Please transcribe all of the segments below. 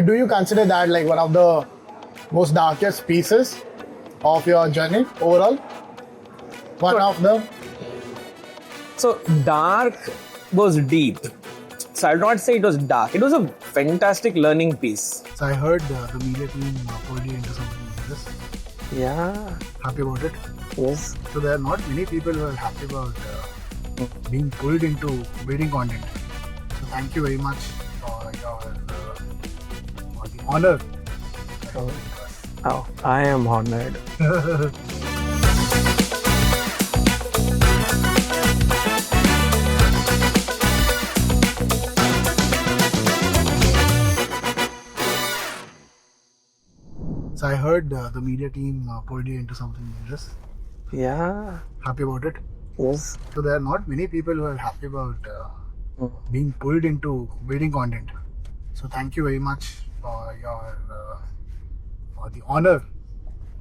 do you consider that like one of the most darkest pieces of your journey overall? One of them? So dark was deep. So I'll not say it was dark. It was a fantastic learning piece. So I heard the media team pulled you into something like this. Yeah. Happy about it? Yes. So there are not many people who are happy about being pulled into breeding content. So thank you very much for the honor. Oh, I am honored. So I heard the media team pulled you into something like this. Yeah. Happy about it? Yes. So there are not many people who are happy about being pulled into breeding content. So thank you very much for the honor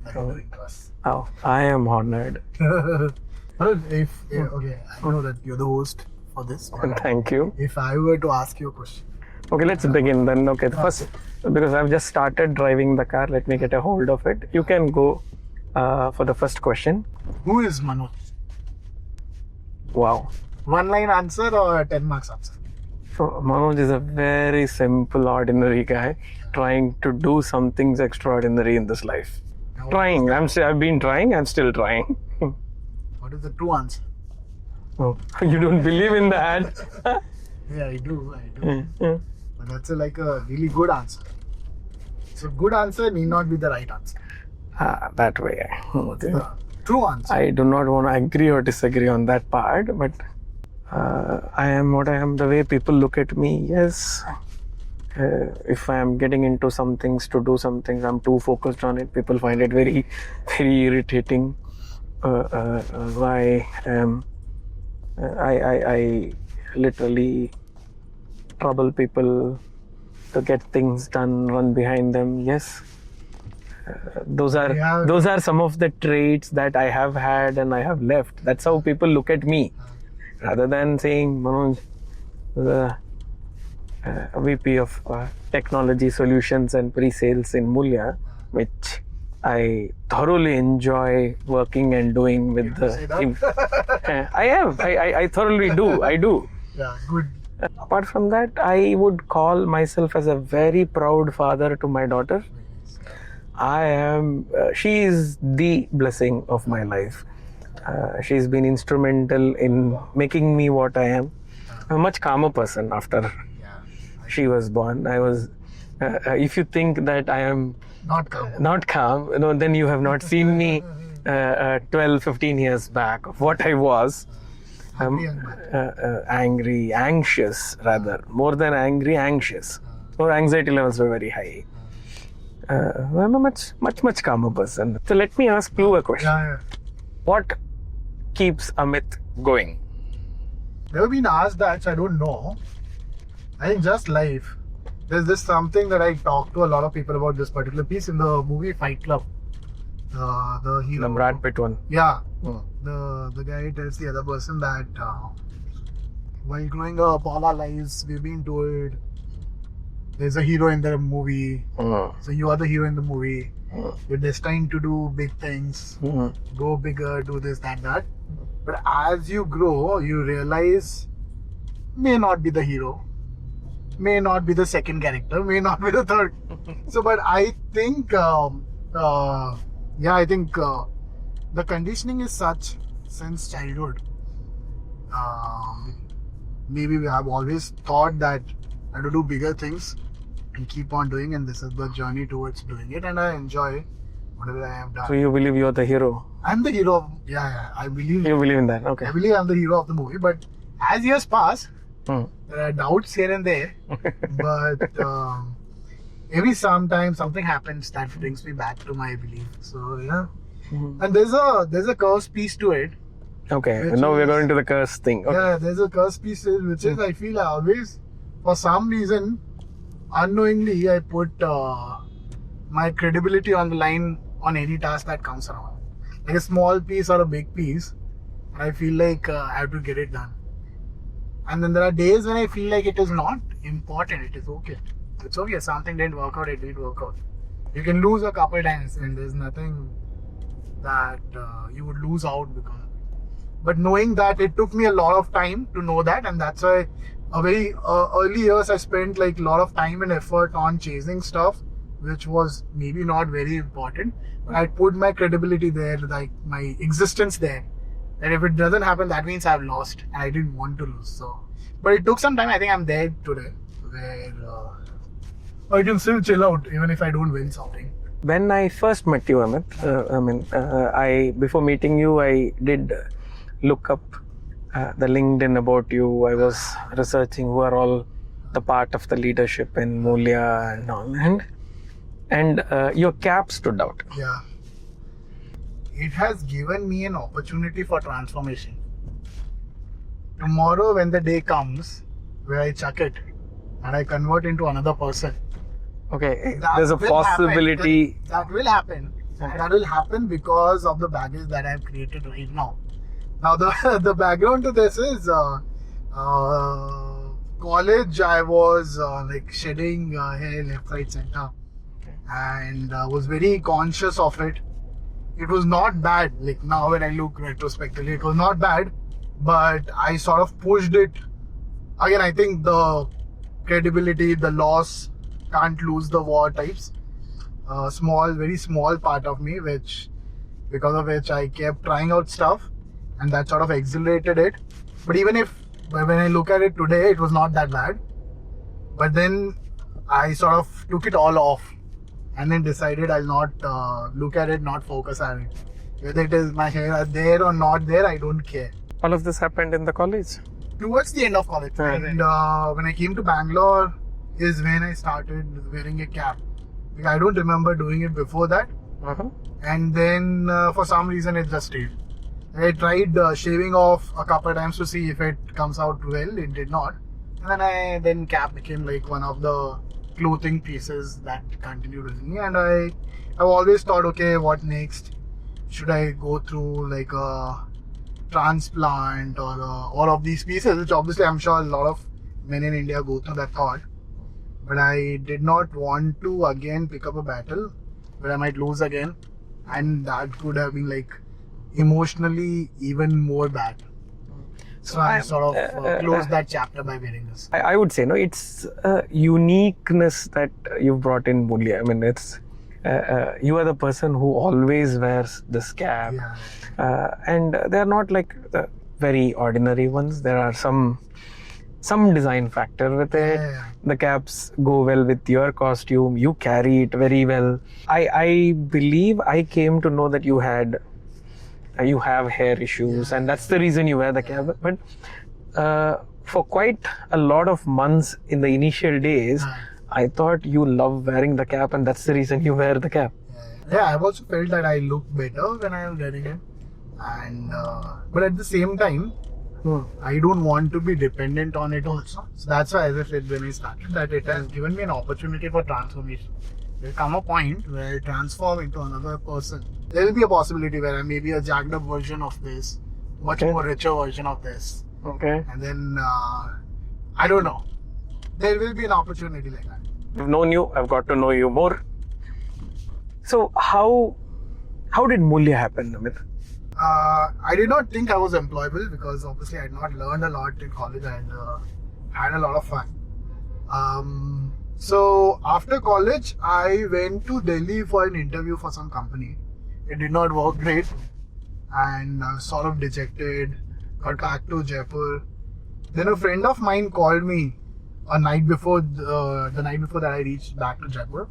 that you're doing to us. Oh, I am honored. Okay, I know that you're the host for this. But Thank you. if I were to ask you a question, Okay, let's begin then. Okay, the first, because I've just started driving the car, let me get a hold of it. You can go for the first question. who is Manoj? Wow. One line answer or 10 marks answer? So Manoj is a very simple, ordinary guy trying to do some things extraordinary in this life. Trying. I've been trying. I'm still trying. What is the true answer? Oh, you don't believe in that? Yeah, I do. But that's like a really good answer. So good answer need not be the right answer. That way. What's the true answer? I do not want to agree or disagree on that part, but I am what I am. The way people look at me, yes. If I am getting into some things, to do some things, I'm too focused on it. People find it very, very irritating. Why I literally trouble people to get things done, run behind them. Yes. Those are some of the traits that I have had and I have left. That's how people look at me, rather than saying Manoj, the VP of Technology Solutions and Pre-Sales in Moolya, which I thoroughly enjoy working and doing with the team. I thoroughly do. I do. Yeah, good. Apart from that, I would call myself as a very proud father to my daughter. She is the blessing of my life. She's been instrumental in making me what I am. I'm a much calmer person after she was born. I was, if you think that I am not calm, then you have not seen me 12, 15 years back of what I was. Angry, anxious rather, more than angry, anxious. Or anxiety levels were very high. I'm a much calmer person. So let me ask you a question. Yeah. What keeps Amit going? Never been asked that, so I don't know. I think just life. There's this something that I talk to a lot of people about this particular piece in the movie Fight Club. The hero. The Brad Pitt one. Yeah. The guy tells the other person that while growing up, all our lives we've been told there's a hero in the movie. So you are the hero in the movie. You're destined to do big things, go bigger, do this, that. But as you grow, you realize may not be the hero, may not be the second character, may not be the third. So, but I think, the conditioning is such since childhood. Maybe we have always thought that I have to do bigger things and keep on doing, and this is the journey towards doing it, and I enjoy whatever I have done. So you believe you're the hero? I'm the hero of, I believe. You believe in that? Okay. I believe I'm the hero of the movie, but as years pass, there are doubts here and there, but every sometime something happens that brings me back to my belief. So yeah, and there's a curse piece to it. Okay, now we're going to the curse thing. Okay. Yeah, there's a curse piece to it, which is I feel I always, for some reason, unknowingly, I put my credibility on the line on any task that comes around. Like a small piece or a big piece, I feel like I have to get it done. And then there are days when I feel like it is not important, it is okay. It's okay. Something didn't work out, it didn't work out. You can lose a couple times and there's nothing that you would lose out because of it. But knowing that, it took me a lot of time to know that, and that's why a very early years I spent like a lot of time and effort on chasing stuff which was maybe not very important. But I put my credibility there, like my existence there. And if it doesn't happen, that means I've lost and I didn't want to lose. So, but it took some time. I think I'm there today where I can still chill out even if I don't win something. When I first met you, Amit, before meeting you, I did look up the LinkedIn about you. I was researching who are all the part of the leadership in Moolya and all, and your cap stood out. Yeah. It has given me an opportunity for transformation. Tomorrow, when the day comes where I chuck it and I convert into another person, okay, there's a possibility that will happen. Okay. That will happen because of the baggage that I've created right now. Now, the background to this is college. I was like shedding hair left, right, center, and was very conscious of it. It was not bad. Like now, when I look retrospectively, it was not bad, but I sort of pushed it. Again, I think the credibility, the loss, can't lose the war types. Very small part of me, because of which I kept trying out stuff, and that sort of exhilarated it. But when I look at it today, it was not that bad. But then I sort of took it all off, and then decided I'll not look at it, not focus on it. Whether it is my hair there or not there, I don't care. All of this happened in the college? Towards the end of college. And when I came to Bangalore is when I started wearing a cap. Like, I don't remember doing it before that. And then for some reason it just stayed. I tried shaving off a couple of times to see if it comes out well. It did not. And then cap became like one of the clothing pieces that continued with me, and I've always thought, okay, what next? Should I go through like a transplant or all of these pieces, which obviously I'm sure a lot of men in India go through that thought, but I did not want to again pick up a battle where I might lose again, and that could have been like emotionally even more bad. So I sort of closed that chapter by wearing this. I would say, it's a uniqueness that you've brought in Moolya. I mean, it's you are the person who always wears this cap. Yeah. And they're not like the very ordinary ones. There are some design factor with it. Yeah. The caps go well with your costume. You carry it very well. I believe I came to know that you have hair issues, and that's the reason you wear the cap. But for quite a lot of months in the initial days, I thought you love wearing the cap, and that's the reason you wear the cap. Yeah, I've also felt that I look better when I am wearing it, and but at the same time, I don't want to be dependent on it also. So that's why, as I said when I started, that it has given me an opportunity for transformation. There will come a point where I transform into another person. There will be a possibility where I may be a jacked up version of this, much more richer version of this. Okay. And then, I don't know. There will be an opportunity like that. I've known you, I've got to know you more. So how did Moolya happen, Amit? I did not think I was employable because obviously I had not learned a lot in college and had a lot of fun. So after college, I went to Delhi for an interview for some company. It did not work great, and I was sort of dejected. Got back to Jaipur. Then a friend of mine called me a night before the night before that I reached back to Jaipur.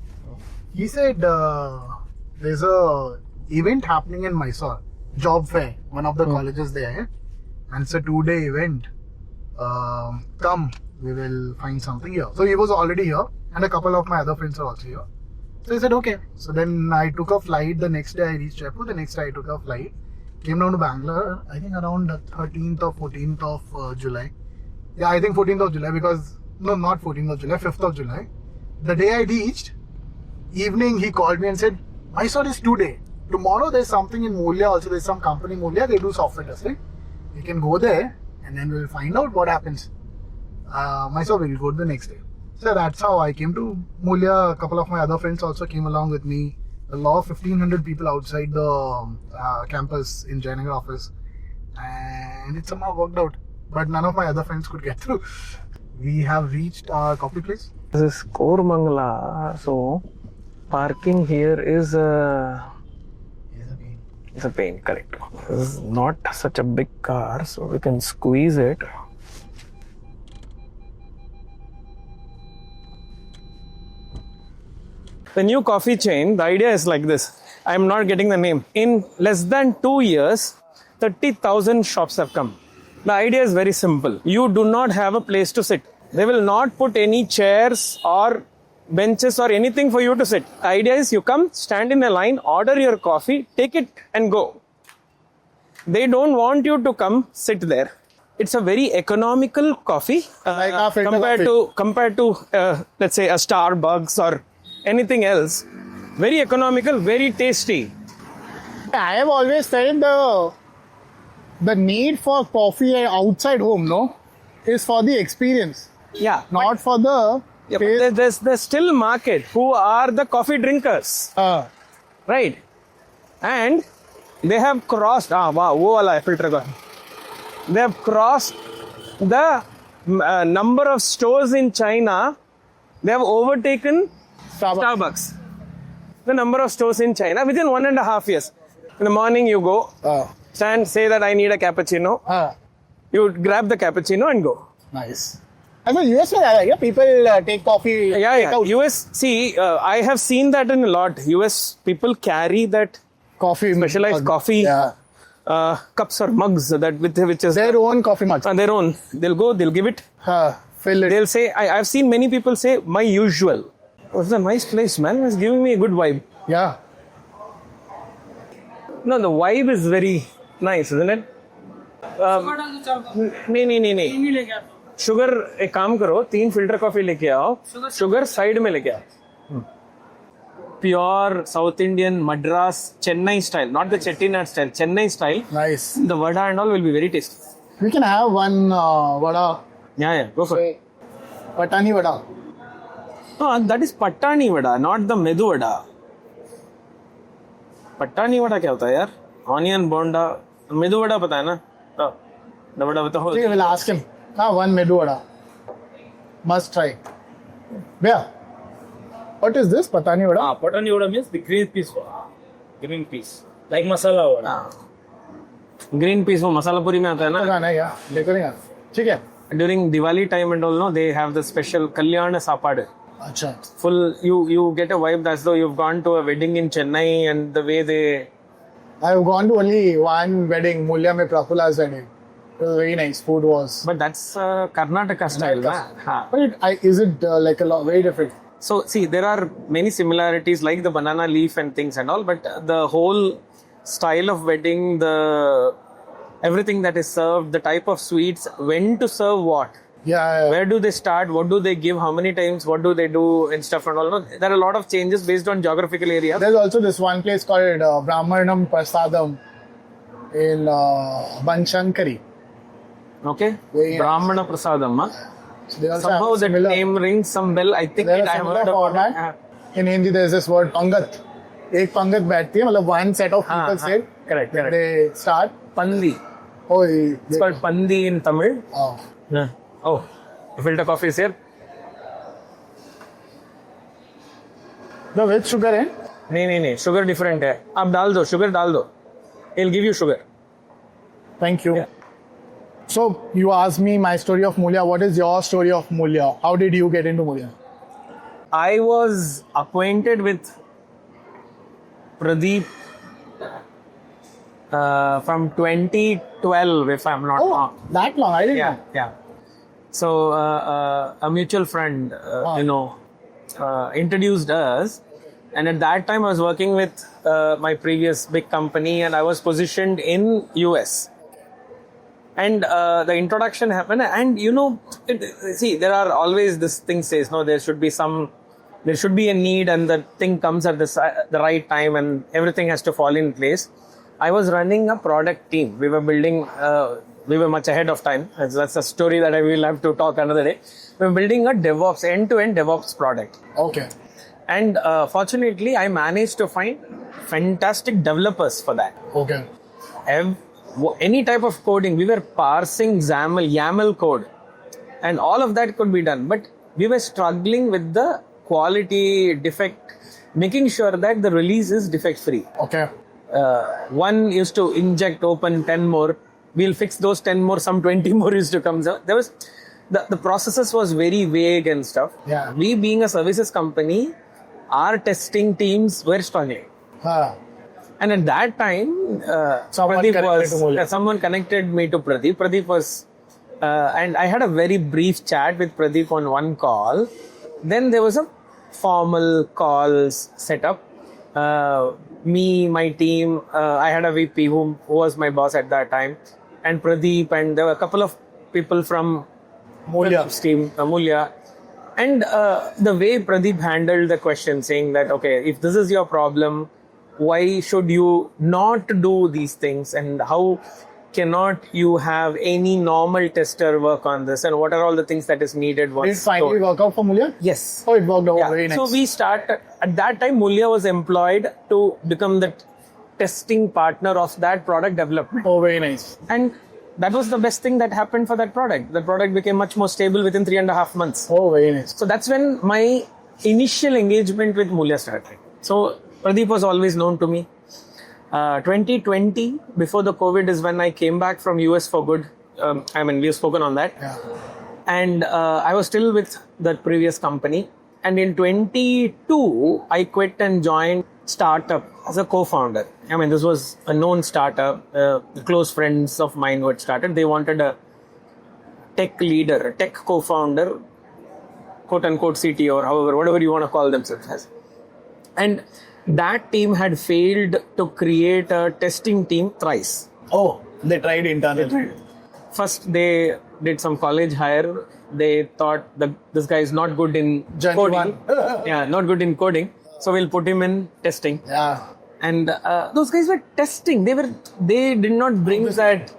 He said there's a event happening in Mysore, job fair, one of the colleges there, and it's a 2-day event. Come, we will find something here. So he was already here, and a couple of my other friends are also here. So I said, okay. So then I took a flight. The next day I reached Jaipur. The next day I took a flight. Came down to Bangalore, I think around 13th or 14th of July. Yeah, I think 14th of July because, no, not 14th of July, 5th of July. The day I reached, evening he called me and said, Mysore is today. Tomorrow there's something in Moolya also. There's some company Moolya, they do software testing. You can go there and then we'll find out what happens. Mysore will go the next day. So that's how I came to Moolya. A couple of my other friends also came along with me. A lot of 1,500 people outside the campus in Jayanagar office. And it somehow worked out. But none of my other friends could get through. We have reached our coffee place. This is Kormangala, so parking here is it's a pain, correct. This is not such a big car, so we can squeeze it. The new coffee chain, the idea is like this. I am not getting the name. In less than 2 years, 30,000 shops have come. The idea is very simple. You do not have a place to sit. They will not put any chairs or benches or anything for you to sit. The idea is you come, stand in a line, order your coffee, take it and go. They don't want you to come, sit there. It's a very economical coffee compared to let's say a Starbucks or anything else. Very economical, very tasty. I have always felt the need for coffee outside home, no, is for the experience. Yeah, not for the but there's still market who are the coffee drinkers, right? And they have crossed. Wow, wo wala filter ka. They have crossed the number of stores in China. They have overtaken Starbucks. The number of stores in China within 1.5 years. In the morning you go, stand, say that I need a cappuccino. You grab the cappuccino and go. Nice. I mean, US people take coffee. Yeah. US, see, I have seen that in a lot. US people carry that coffee, specialized coffee cups or mugs that which is their own coffee mugs. Their own. They'll go, they'll give it. Fill it. They'll say, I've seen many people say, my usual. Oh, it's a nice place, man. It's giving me a good vibe. Yeah. No, the vibe is very nice, isn't it? नहीं sugar एक काम करो 3 filter coffee लेके आओ sugar side में लेके आओ pure south Indian Madras Chennai style not the chettinad style Chennai style nice the vada and all will be very tasty we can have one vada yeah go for it patani vada that is patani vada not the medu vada patani vada क्या होता है यार onion बोंडा मेदू वड़ा पता है ना the vada बताओ we will ask him one medu vada must try yeah what is this patani vada patani vada means the green piece like masala vada green piece वो मसाला पूरी में आता है ना गाना या लेकर आ ठीक है during Diwali time and all no they have the special kalyana sapad अच्छा full you get a vibe that's though you've gone to a wedding in Chennai and the way they I have gone to only one wedding Moolya mein Prafula's wedding. It was very nice. Food was. But that's Karnataka style, But is it like a lot very different? So see, there are many similarities like the banana leaf and things and all, but the whole style of wedding, everything that is served, the type of sweets, when to serve what. Yeah. Where do they start? What do they give? How many times? What do they do and stuff and all? No, there are a lot of changes based on geographical area. There's also this one place called Brahmanam Prasadam in Banshankari. Okay. Brahmana Prasadam. Somehow that name rings some bell. I think I have heard about it. In Hindi, there's this word Pangat. एक पंगत बैठती है मतलब one set of people sit. Correct. They start. Pandi. Oh, it's called Pandi in Tamil. Oh. Yeah. Oh, filter coffee is here. The with sugar है? नहीं sugar different है. आप डाल दो sugar डाल दो. He'll give you sugar. Thank you. Yeah. So you asked me my story of Moolya. What is your story of Moolya? How did you get into Moolya? I was acquainted with Pradeep from 2012, if I'm not wrong. That long? I didn't know. Yeah. So a mutual friend, introduced us, and at that time I was working with my previous big company, and I was positioned in US. And the introduction happened, and see, there are always this thing says there should be a need, and the thing comes at the right time, and everything has to fall in place. I was running a product team. We were building we were much ahead of time. That's a story that I will have to talk another day. We were building a DevOps, end-to-end DevOps product. Okay. And fortunately, I managed to find fantastic developers for that. Okay. Any type of coding, we were parsing YAML code, and all of that could be done. But we were struggling with the quality defect, making sure that the release is defect-free. Okay. One used to inject open 10 more. We'll fix those 10 more, some 20 more used to come. So there was, the processes was very vague and stuff. Yeah. We being a services company, our testing teams were struggling. And at that time, someone connected me to Pradeep. Pradeep was, and I had a very brief chat with Pradeep on one call. Then there was a formal calls set up. Me, my team, I had a VP who was my boss at that time, and Pradeep, and there were a couple of people from Moolya. team, Moolya. And the way Pradeep handled the question, saying that, okay, if this is your problem, why should you not do these things, and how cannot you have any normal tester work on this, and what are all the things that is needed? Did it finally work out for Moolya? Yes. Oh, it worked out. Yeah. Very nice. So we started, at that time, Moolya was employed to become the testing partner of that product development. Oh, very nice. And that was the best thing that happened for that product. The product became much more stable within 3.5 months. Oh, very nice. So that's when my initial engagement with Moolya started. So Pradeep was always known to me. 2020, before the COVID, is when I came back from US for good. We've spoken on that. Yeah. And I was still with that previous company. And in 22, I quit and joined startup as a co-founder. This was a known startup. Close friends of mine who had started. They wanted a tech leader, a tech co-founder, quote unquote CTO, or however, whatever you want to call themselves as. And that team had failed to create a testing team thrice. Oh, they tried internally. First, they did some college hire. They thought that this guy is not good in coding. Not good in coding. So we'll put him in testing. Yeah. And those guys were testing. They did not bring that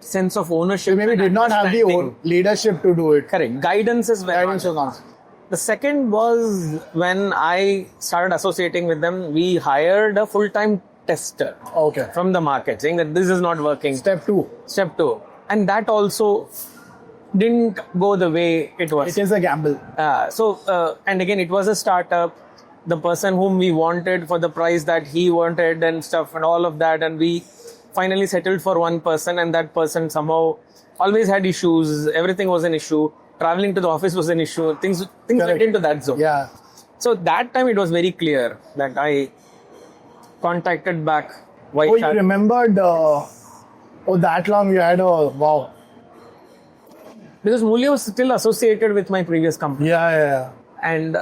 sense of ownership. They maybe did not have the leadership to do it. Correct. Guidance is very Guidance was not. The second was when I started associating with them, we hired a full-time tester from the market, saying that this is not working. Step two. And that also didn't go the way it was. It is a gamble. And again, it was a startup. The person whom we wanted for the price that he wanted and stuff and all of that. And we finally settled for one person, and that person somehow always had issues. Everything was an issue. Traveling to the office was an issue. Things went into that zone. Yeah. So that time it was very clear that I contacted back. You remembered? That long you had wow. Because Moolya was still associated with my previous company. Yeah. And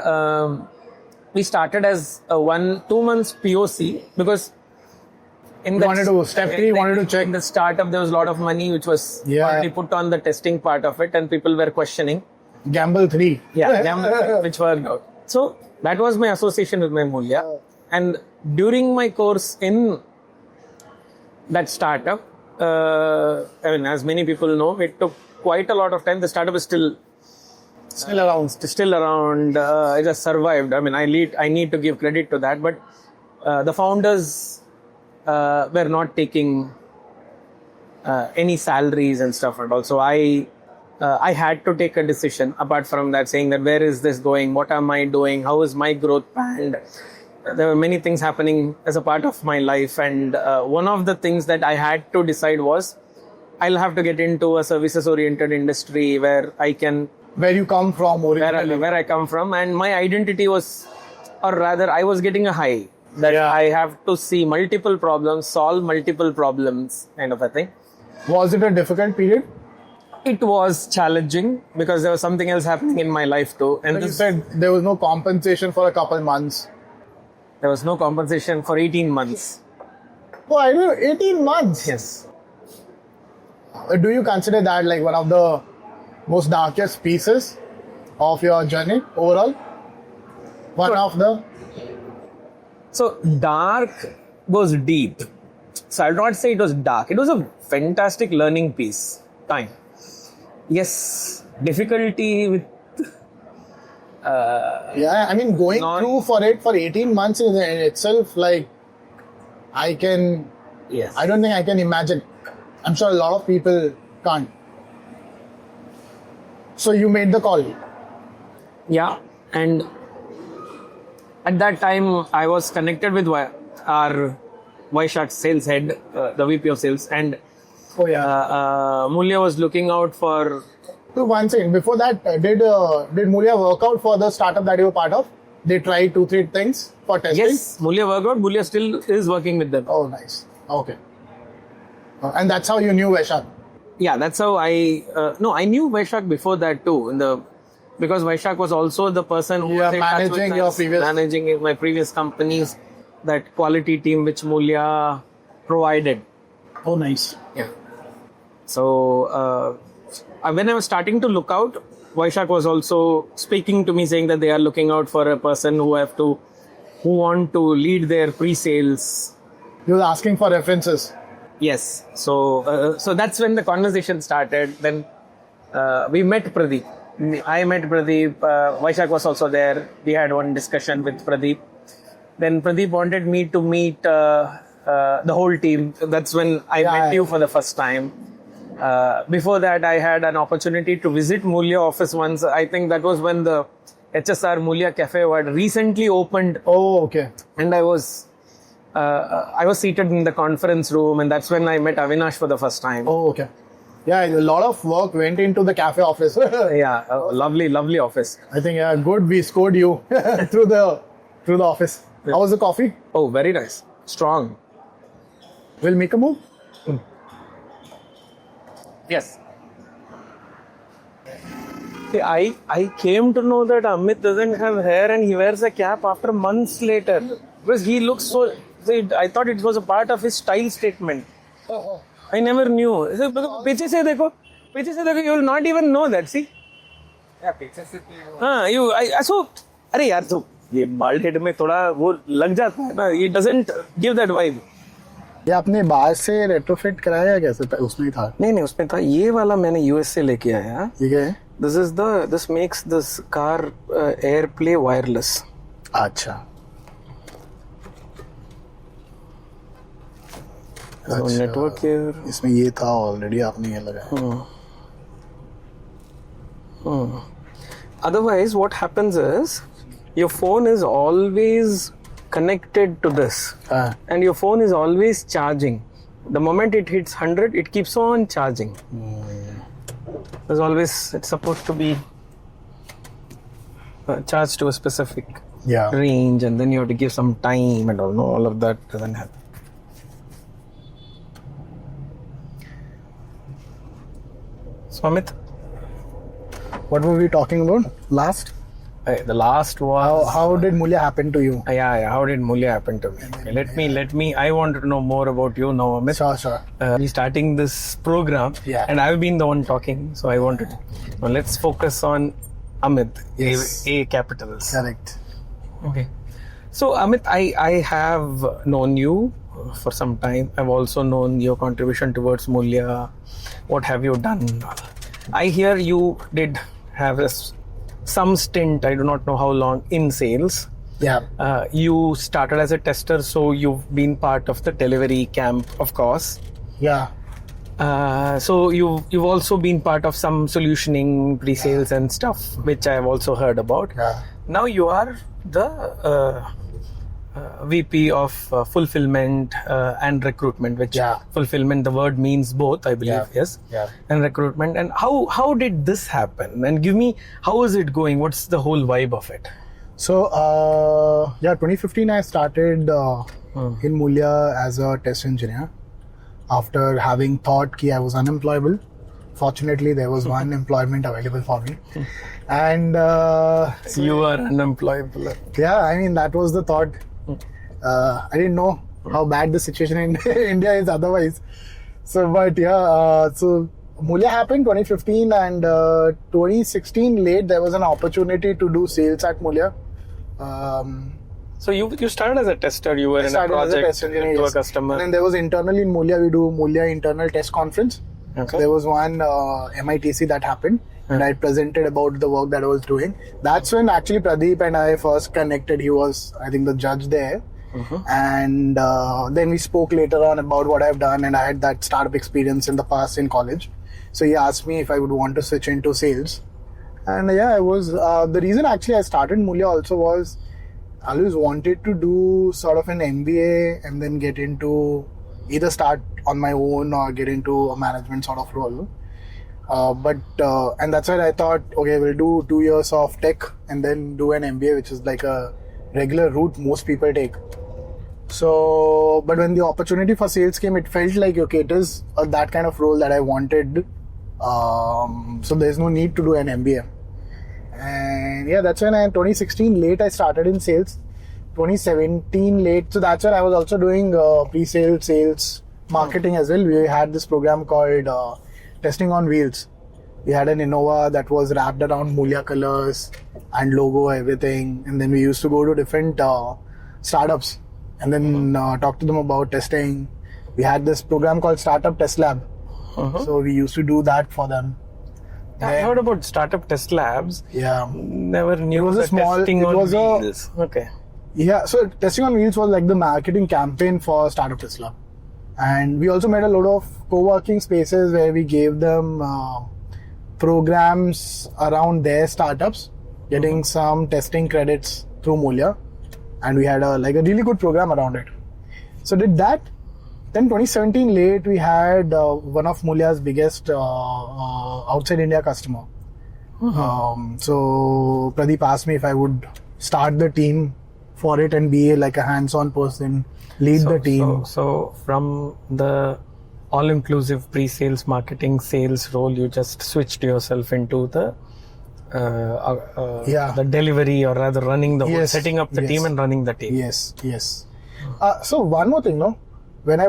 we started as a 2 months POC because wanted to check. In the startup, there was a lot of money which was already put on the testing part of it, and people were questioning. Gamble 3. Yeah, Gamble, which worked out. So that was my association with my Moolya. And during my course in that startup, as many people know, it took quite a lot of time. The startup is still around. It has survived. I need to give credit to that, but the founders were not taking any salaries and stuff and all. So I had to take a decision apart from that, saying that where is this going? What am I doing? How is my growth planned? There were many things happening as a part of my life, and one of the things that I had to decide was I'll have to get into a services-oriented industry where I can... Where you come from originally. Where I come from, and my identity was, or rather I was getting a high. That I have to see multiple problems, solve multiple problems, kind of a thing. Was it a difficult period? It was challenging because there was something else happening in my life too. And you said there was no compensation for a couple months. There was no compensation for 18 months. Oh, I know, 18 months? Yes. Do you consider that like one of the most darkest pieces of your journey overall? So dark goes deep. So I'll not say it was dark. It was a fantastic learning time. Yes, difficulty with. Yeah, I mean, going through for it for 18 months in itself, like, Yes. I don't think I can imagine. I'm sure a lot of people can't. So you made the call. Yeah, and at that time I was connected with our Vaishak sales head, the VP of sales, and Oh yeah. Moolya was looking out for. So one second, before that, did Moolya work out for the startup that you were part of? They tried 2-3 things for testing? Yes, Moolya worked out. Moolya still is working with them. Oh, nice. Okay. And that's how you knew Vaishak? Yeah, that's how I knew Vaishak before that too. Because Vaishak was also the person who was managing my previous companies, that quality team which Moolya provided. Oh, nice. Yeah. So when I was starting to look out, Vaishak was also speaking to me saying that they are looking out for a person who want to lead their pre-sales. He was asking for references. Yes. So that's when the conversation started. Then we met Pradeep. I met Pradeep. Vaishak was also there. We had one discussion with Pradeep. Then Pradeep wanted me to meet the whole team. That's when I met you for the first time. Before that, I had an opportunity to visit Moolya office once. I think that was when the HSR Moolya Cafe had recently opened. Oh, okay. And I was seated in the conference room, and that's when I met Avinash for the first time. Oh, okay. Yeah, a lot of work went into the cafe office. Yeah, lovely office. I think good. We scored you through the office. Yeah. How was the coffee? Oh, very nice, strong. We'll make a move. Yes. See, I came to know that Amit doesn't have hair and he wears a cap after months later, because he looks so. See, I thought it was a part of his style statement. I never knew. पीछे से देखो, you will not even know that. See? Yeah, picture से so अरे यार तो ये bald head में थोड़ा वो लग जाता है ना. It doesn't give that vibe. ये आपने बाहर से रेट्रोफिट कराया कैसे? उसमें ही था? नहीं उसमें था. ये वाला मैंने यूएस से लेके आया. ये क्या है? This makes this car AirPlay wireless. अच्छा. So network here. इसमें ये था ऑलरेडी, आपने ये लगाया. Otherwise, what happens is your phone is always connected to this, and your phone is always charging. The moment it hits 100, it keeps on charging. It's supposed to be charged to a specific range, and then you have to give some time and all. No, all of that doesn't happen. So Amit, what were we talking about last? The last was how did Moolya happen to you? Yeah. How did Moolya happen to me? Okay, let me. I want to know more about you now, Amit. Sure. We're starting this program, and I've been the one talking, so I wanted. Now let's focus on Amit. Yes. A capitals. Correct. Okay. So Amit, I have known you for some time. I've also known your contribution towards Moolya. What have you done? I hear you did have some stint, I do not know how long, in sales. Yeah. You started as a tester, so you've been part of the delivery camp, of course. Yeah. So you've also been part of some solutioning, pre-sales and stuff, which I have also heard about. Yeah. Now you are the VP of fulfillment and recruitment, which fulfillment, the word means both, I believe, yes, and recruitment. And how did this happen? And give me, how is it going? What's the whole vibe of it? So 2015 I started in Moolya as a test engineer after having thought that I was unemployable. Fortunately, there was one employment available for me. And you are unemployable. Yeah, I mean, that was the thought. I didn't know how bad the situation in India is otherwise. So Moolya happened 2015, and 2016 late there was an opportunity to do sales at Moolya. So you started as a tester. You were in a Started as a project test engineer, to a yes. customer. And then there was internally in Moolya, we do Moolya internal test conference. Okay. There was one MITC that happened, and I presented about the work that I was doing. That's when actually Pradeep and I first connected. He was, I think, the judge there. And then we spoke later on about what I've done, and I had that startup experience in the past in college. So he asked me if I would want to switch into sales. And yeah, I was, the reason actually I started Moolya also was I always wanted to do sort of an MBA and then get into either start on my own or get into a management sort of role. And that's why I thought, okay, we'll do 2 years of tech and then do an MBA, which is like a regular route most people take. So, but when the opportunity for sales came, it felt like, okay, it is that kind of role that I wanted. So there's no need to do an MBA. And yeah, that's when in 2016 late I started in sales. 2017 late, so that's when I was also doing pre-sales, sales, marketing as well. We had this program called Testing on Wheels. We had an Innova that was wrapped around Moolya colors and logo, everything. And then we used to go to different startups and then talk to them about testing. We had this program called Startup Test Lab. So we used to do that for them. I heard about Startup Test Labs. Yeah. Never knew It was a small, testing it on was wheels. Okay. Yeah, so Testing on Wheels was like the marketing campaign for Startup Test Lab. And we also made a lot of co-working spaces where we gave them programs around their startups, getting some testing credits through Moolya. And we had a really good program around it. So did that. Then 2017 late, we had one of Moolya's biggest outside India customer. So Pradeep asked me if I would start the team for it and be like a hands-on person, lead the team. So from the all-inclusive pre-sales, marketing, sales role, you just switched yourself into the the delivery, or rather running the whole, setting up the team and running the team. Yes. So one more thing, no. When I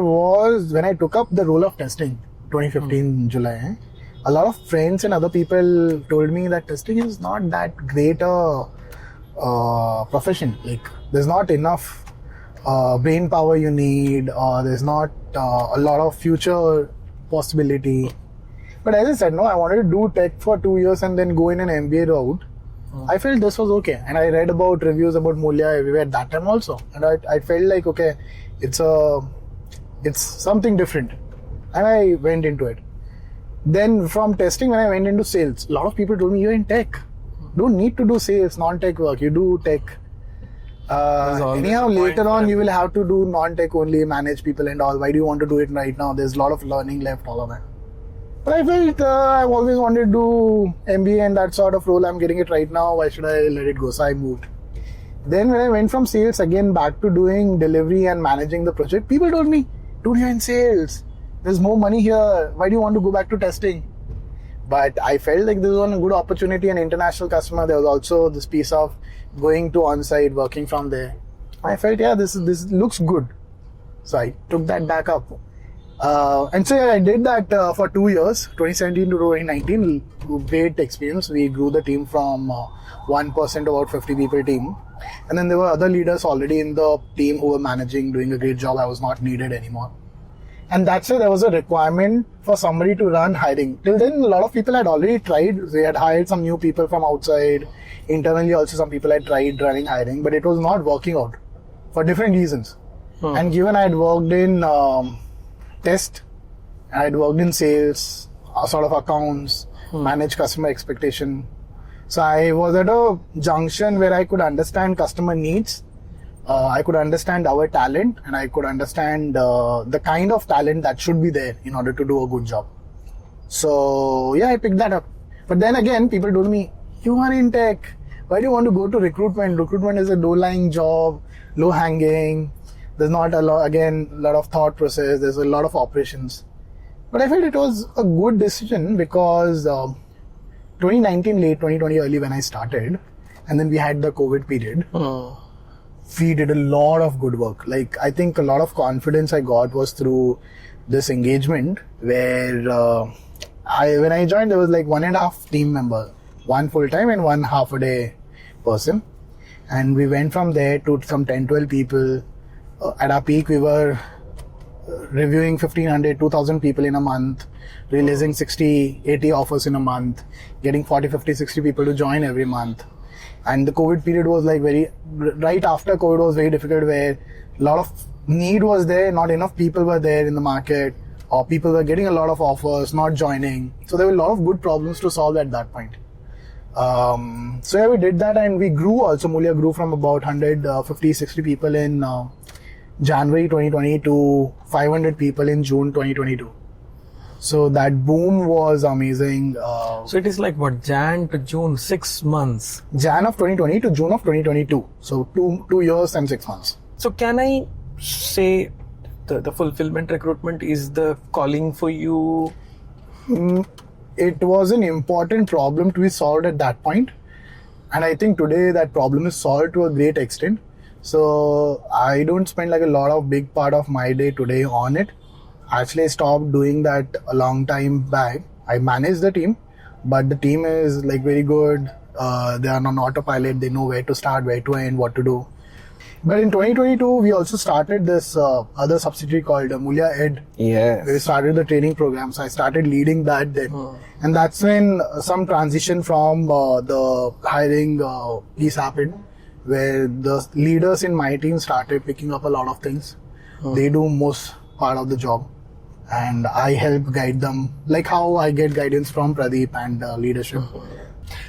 took up the role of testing, 2015 July, a lot of friends and other people told me that testing is not that great a profession. Like, there's not enough brain power you need, or there's not a lot of future possibility. But as I said, no, I wanted to do tech for 2 years and then go in an MBA route. I felt this was okay, and I read about reviews about Moolya everywhere at that time also, and I felt like, okay, it's something different, and I went into it. Then from testing, when I went into sales, a lot of people told me, you're in tech, don't need to do sales, non-tech work, you do tech. Anyhow, later on you will have to do non-tech only, manage people and all. Why do you want to do it right now? There's a lot of learning left, all of that. But I felt I've always wanted to do MBA and that sort of role. I'm getting it right now, why should I let it go? So I moved. Then when I went from sales again back to doing delivery and managing the project, people told me, dude, you're in sales, there's more money here, why do you want to go back to testing? But I felt like this was a good opportunity, an international customer. There was also this piece of going to on-site, working from there. I felt, yeah, this looks good. So I took that back up. And so I did that for 2 years, 2017 to 2019. Great experience. We grew the team from 1% to about 50 people team. And then there were other leaders already in the team who were managing, doing a great job. I was not needed anymore. And that's why there was a requirement for somebody to run hiring. Till then, a lot of people had already tried. They had hired some new people from outside. Internally also some people had tried running hiring, but it was not working out for different reasons. And given I had worked in test, I had worked in sales, sort of accounts, manage customer expectation. So I was at a junction where I could understand customer needs, I could understand our talent, and I could understand the kind of talent that should be there in order to do a good job. So yeah, I picked that up. But then again, people told me, you are in tech, why do you want to go to recruitment? Recruitment is a low-lying job, low-hanging. There's not a lot of thought process, there's a lot of operations. But I felt it was a good decision because 2019 late, 2020 early when I started, and then we had the COVID period. We did a lot of good work. Like, I think a lot of confidence I got was through this engagement where when I joined, there was like 1.5 team members, one full-time and one half-a-day person. And we went from there to some 10-12 people. At our peak, we were reviewing 1,500, 2,000 people in a month, releasing 60, 80 offers in a month, getting 40, 50, 60 people to join every month. And the COVID period was like right after COVID was very difficult, where a lot of need was there, not enough people were there in the market, or people were getting a lot of offers, not joining. So there were a lot of good problems to solve at that point. So yeah, we did that, and we grew also. Moolya grew from about 150, 60 people in January 2020 to 500 people in June 2022. So that boom was amazing. So it is like what, Jan to June, 6 months. Jan of 2020 to June of 2022. So 2 years and 6 months. So can I say the fulfillment recruitment is the calling for you? It was an important problem to be solved at that point. And I think today that problem is solved to a great extent. So I don't spend like a lot of big part of my day today on it. Actually, I stopped doing that a long time back. I manage the team, but the team is like very good. They are on autopilot. They know where to start, where to end, what to do. But in 2022, we also started this other subsidiary called Moolya Ed. Yes. We started the training program. So I started leading that then. And that's when some transition from the hiring piece happened, where the leaders in my team started picking up a lot of things. They do most part of the job, and I help guide them, like how I get guidance from Pradeep and leadership.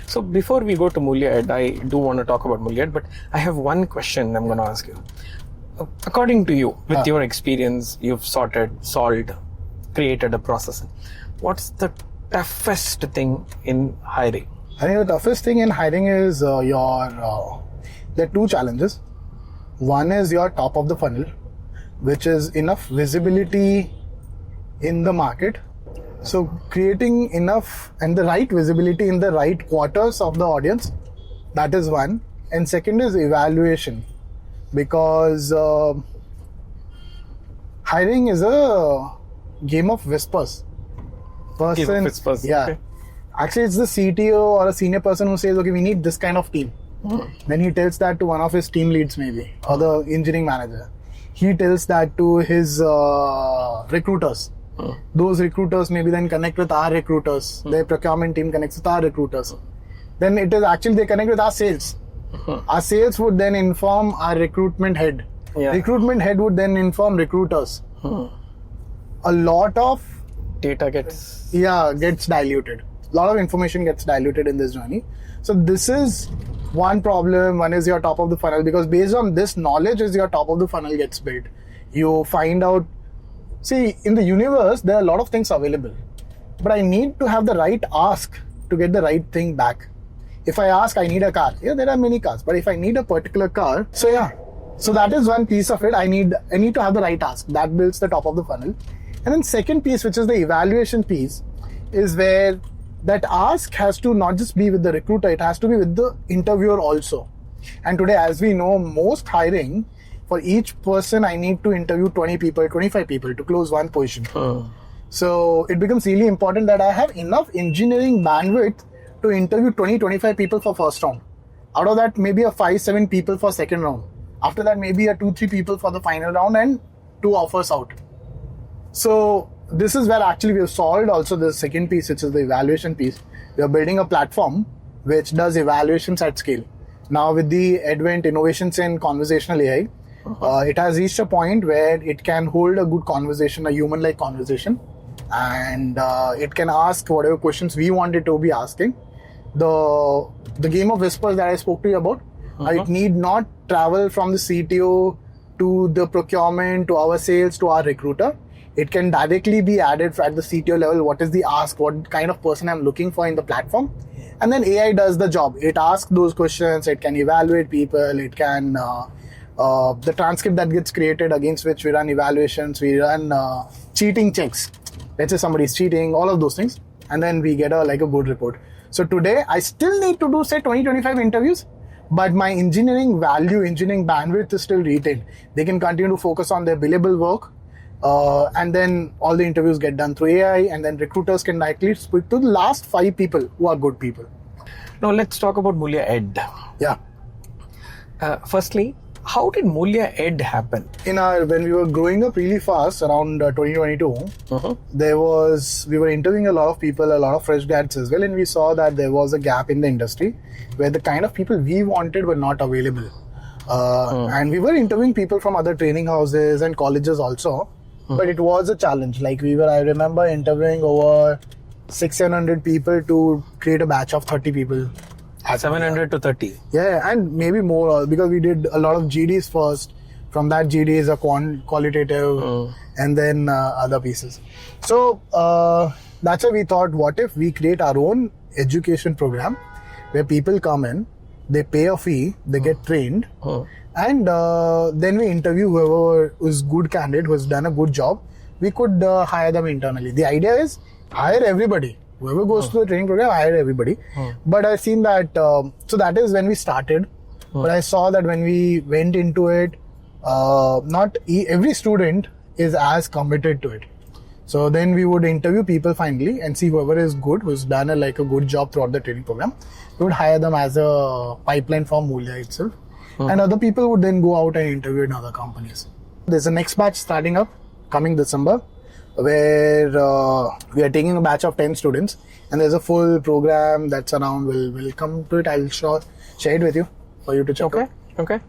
So before we go to Moolya Ed, I do want to talk about Moolya Ed, but I have one question I'm going to ask you. According to you, with your experience, you've solved, created a process. What's the toughest thing in hiring? I think the toughest thing in hiring is there are 2 challenges. One is your top of the funnel, which is enough visibility in the market. So creating enough and the right visibility in the right quarters of the audience, that is one. And second is evaluation, because hiring is a game of whispers. Game of whispers. Yeah. Okay. Actually, it's the CTO or a senior person who says, okay, we need this kind of team. Then he tells that to one of his team leads maybe, or the engineering manager. He tells that to his recruiters. Those recruiters maybe then connect with our recruiters. Their procurement team connects with our recruiters. Then it is actually they connect with our sales. Our sales would then inform our recruitment head. Recruitment head would then inform recruiters. A lot of data gets diluted. A lot of information gets diluted in this journey. So this is one problem. One is your top of the funnel, because based on this knowledge is your top of the funnel gets built. You find out, see, in the universe, there are a lot of things available, but I need to have the right ask to get the right thing back. If I ask, I need a car. Yeah, there are many cars, but if I need a particular car, so that is one piece of it. I need to have the right ask. That builds the top of the funnel. And then second piece, which is the evaluation piece, is where that ask has to not just be with the recruiter, it has to be with the interviewer also. And today, as we know, most hiring, for each person, I need to interview 20 people, 25 people to close one position. So it becomes really important that I have enough engineering bandwidth to interview 20, 25 people for first round. Out of that, maybe a 5, 7 people for second round. After that, maybe a 2, 3 people for the final round and 2 offers out. So this is where actually we have solved also the second piece, which is the evaluation piece. We are building a platform which does evaluations at scale. Now with the advent innovations in conversational AI, it has reached a point where it can hold a good conversation, a human-like conversation, and it can ask whatever questions we want it to be asking. The game of whispers that I spoke to you about, it need not travel from the CTO to the procurement, to our sales, to our recruiter. It can directly be added at the CTO level. What is the ask? What kind of person I'm looking for in the platform? And then AI does the job. It asks those questions. It can evaluate people. It can, the transcript that gets created against which we run evaluations, we run cheating checks. Let's say somebody's cheating, all of those things. And then we get a good report. So today, I still need to do, say, 20-25 interviews, but my engineering bandwidth is still retained. They can continue to focus on their billable work. And then all the interviews get done through AI, and then recruiters can directly speak to the last 5 people who are good people. Now let's talk about Moolya Ed. Yeah. Firstly, how did Moolya Ed happen? When we were growing up really fast around 2022, we were interviewing a lot of people, a lot of fresh grads as well, and we saw that there was a gap in the industry where the kind of people we wanted were not available. And we were interviewing people from other training houses and colleges also, but it was a challenge. Like I remember interviewing over 600-700 people to create a batch of 30 people. 700 to 30. Yeah, and maybe more because we did a lot of GDs first. From that, GD is a qualitative, and then other pieces. So that's why we thought, what if we create our own education program where people come in, they pay a fee, they get trained, and then we interview whoever is good candidate who has done a good job. We could hire them internally. The idea is hire everybody. Whoever goes to the training program, hire everybody. But I've seen that, so that is when we started. But I saw that when we went into it, not every student is as committed to it. So then we would interview people finally and see whoever is good, who's done a good job throughout the training program. We would hire them as a pipeline for Moolya itself. And other people would then go out and interview in other companies. There's a next batch starting up coming December, where we are taking a batch of 10 students, and there's a full program that's around. We'll come to it. I'll share it with you for you to check out. Okay.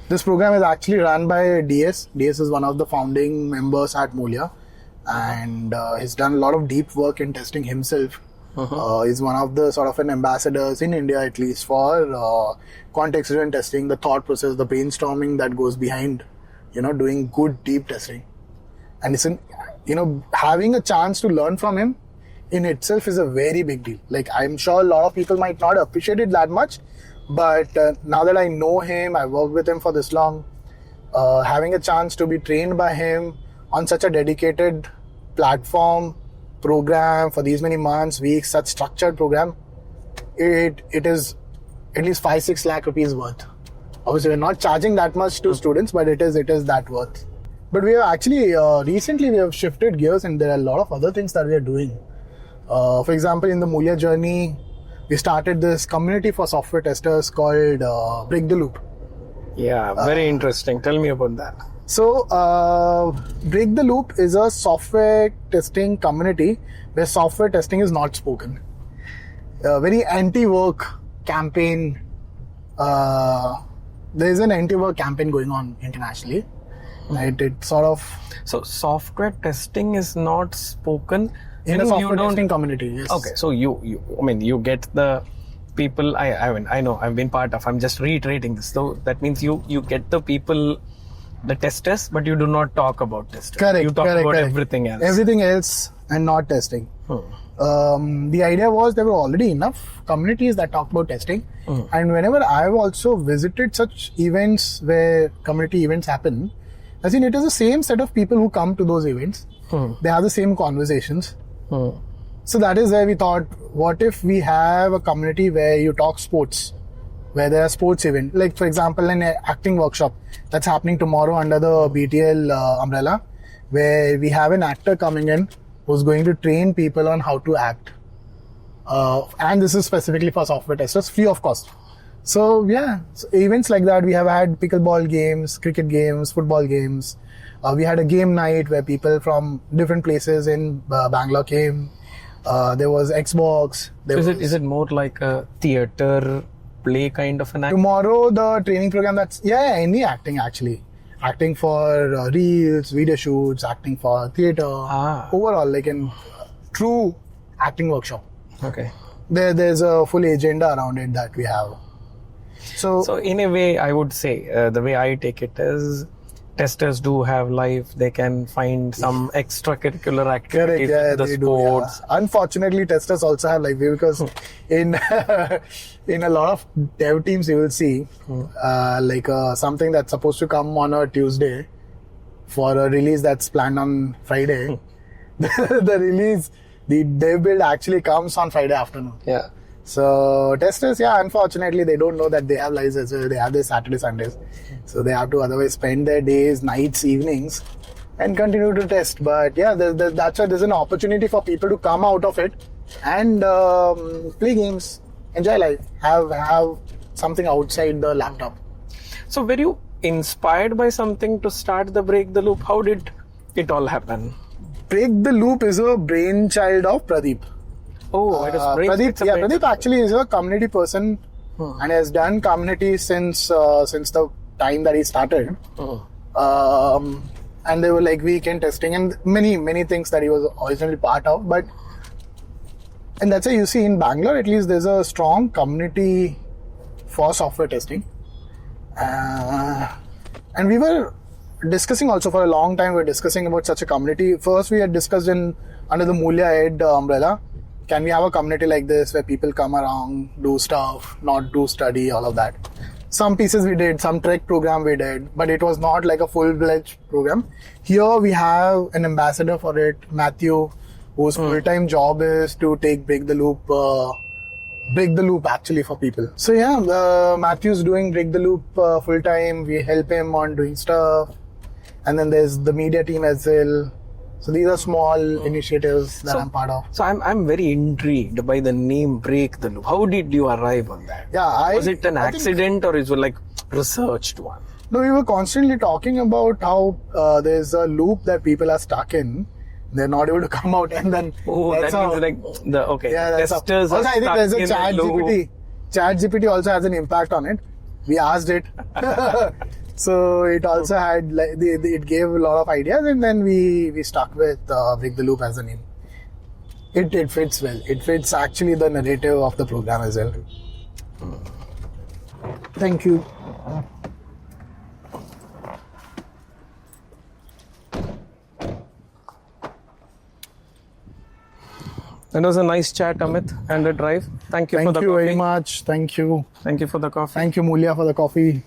This program is actually run by DS. DS is one of the founding members at Moolya, and he's done a lot of deep work in testing himself. He's one of the sort of an ambassadors in India, at least, for context-driven testing, the thought process, the brainstorming that goes behind, doing good deep testing. And it's having a chance to learn from him in itself is a very big deal. Like, I'm sure a lot of people might not appreciate it that much, but now that I know him, I worked with him for this long, having a chance to be trained by him on such a dedicated platform, program for these many months, weeks, such structured program, it is at least 5-6 lakh rupees worth. Obviously, we're not charging that much to students, but it is that worth. But we have actually, recently we have shifted gears, and there are a lot of other things that we are doing. For example, in the Moolya journey, we started this community for software testers called Break the Loop. Yeah, very interesting. Tell me about that. So, Break the Loop is a software testing community where software testing is not spoken. Very anti-work campaign. There is an anti-work campaign going on internationally. Right? It sort of... So, software testing is not spoken in a software testing community, yes. Okay, so you get the people, I know, I've been part of, I'm just reiterating this. So, that means you get the people, the testers, but you do not talk about testing. Correct. You talk about everything else. Everything else and not testing. The idea was there were already enough communities that talk about testing. And whenever I've also visited such events where community events happen, I think it is the same set of people who come to those events. They have the same conversations. So that is where we thought, what if we have a community where you talk sports, where there are sports events, like for example an acting workshop that's happening tomorrow under the BTL umbrella, where we have an actor coming in who's going to train people on how to act. And this is specifically for software testers, free of cost. So yeah, so events like that. We have had pickleball games, cricket games, football games. We had a game night where people from different places in Bangalore came. There was Xbox. Is it more like a theater play kind of an act? Tomorrow the training program, that's any acting actually. Acting for reels, video shoots, acting for theater. Overall, like in true acting workshop. Okay. There's a full agenda around it that we have. So in a way, I would say, the way I take it is, testers do have life. They can find some extracurricular activities, the sports. Yeah. Unfortunately, testers also have life because in a lot of dev teams, you will see something that's supposed to come on a Tuesday for a release that's planned on Friday. The dev build actually comes on Friday afternoon. Yeah. So testers, unfortunately, they don't know that they have lives as well. They have their Saturday, Sundays. So they have to otherwise spend their days, nights, evenings and continue to test. But that's why there's an opportunity for people to come out of it and play games, enjoy life, have something outside the laptop. So were you inspired by something to start the Break the Loop? How did it all happen? Break the Loop is a brainchild of Pradeep. Oh, it is Pradeep actually is a community person and has done community since the time that he started. And they were like weekend testing and many things that he was originally part of. And that's why you see in Bangalore, at least there's a strong community for software testing. And we were discussing also for a long time, we were discussing about such a community. First, we had discussed under the Moolya head umbrella, can we have a community like this where people come around, do stuff, not do study, all of that. Some pieces we did, some trek program we did, but it was not like a full-fledged program. Here we have an ambassador for it, Matthew, whose full-time job is to break the loop actually for people. So yeah, Matthew's doing Break the Loop full-time. We help him on doing stuff. And then there's the media team as well. So these are small initiatives that I'm part of. So I'm very intrigued by the name Break the Loop. How did you arrive on that? Yeah, was it an accident or is it like researched one? No, we were constantly talking about how there's a loop that people are stuck in. They're not able to come out, and then means like testers also, I think there's a ChatGPT. ChatGPT also has an impact on it. We asked it. So it also had it gave a lot of ideas, and then we stuck with Break the Loop as a name. It fits well. It fits actually the narrative of the program as well. Thank you. That was a nice chat, Amit, and a drive. Thank you for the coffee. Thank you very much. Thank you. Thank you for the coffee. Thank you, Moolya, for the coffee.